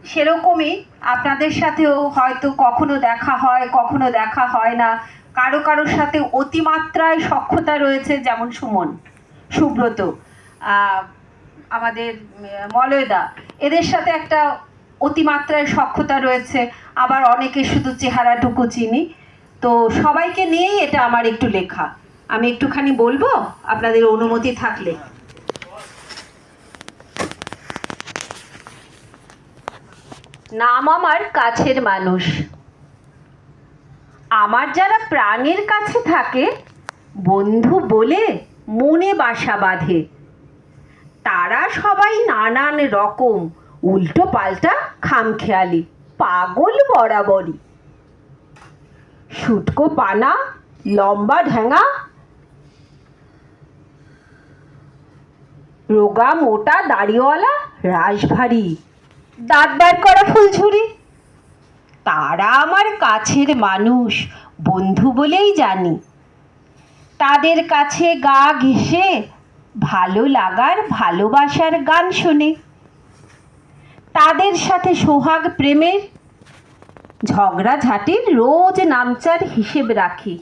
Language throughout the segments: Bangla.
সেরকমই আপনাদের সাথেও হয়তো কখনো দেখা হয়, কখনো দেখা হয় না। কারো কারোর সাথে অতিমাত্রায় সখ্যতা রয়েছে, যেমন সুমন, সুব্রত, আমাদের মলয়দা, এদের সাথে একটা অতিমাত্রায় সখ্যতা রয়েছে। আবার অনেকে শুধু চেহারাটুকু চিনি। তো সবাইকে নিয়েই এটা আমার একটু লেখা। আমি একটুখানি বলবো আপনাদের অনুমতি থাকলে। নাম আমার কাছের মানুষ। আমার যারা প্রাণের কাছে থাকে, বন্ধু বলে মনে বাসা বাঁধে, তারা সবাই নানান রকম, উল্টো পাল্টা, খামখেয়ালি, পাগল বরাবরই। শুটকো পানা, লম্বা ঢ্যাঙা, রোগা মোটা দাড়িওয়ালা, রাশভারী, দাঁত বার করা ফুলঝুরি, তারা আমার কাছের মানুষ, বন্ধু বলেই জানি। তাদের কাছে গা ঘেঁষে ভালো লাগার, ভালোবাসার গান শুনে, তাদের সাথে সোহাগ প্রেমের ঝগড়াঝাটির রোজ নামচার হিসেব রাখি।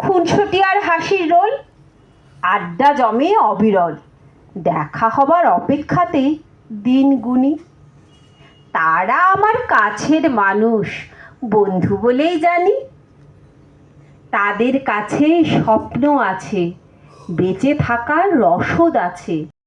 খুনসুটি আর হাসির রোল, আড্ডা জমে অবিরল, দেখা হবার অপেক্ষাতে দিন গুনি। তারা আমার কাছের মানুষ, বন্ধু বলেই জানি। তাদের কাছে স্বপ্ন আছে, বেঁচে থাকার রসদ আছে।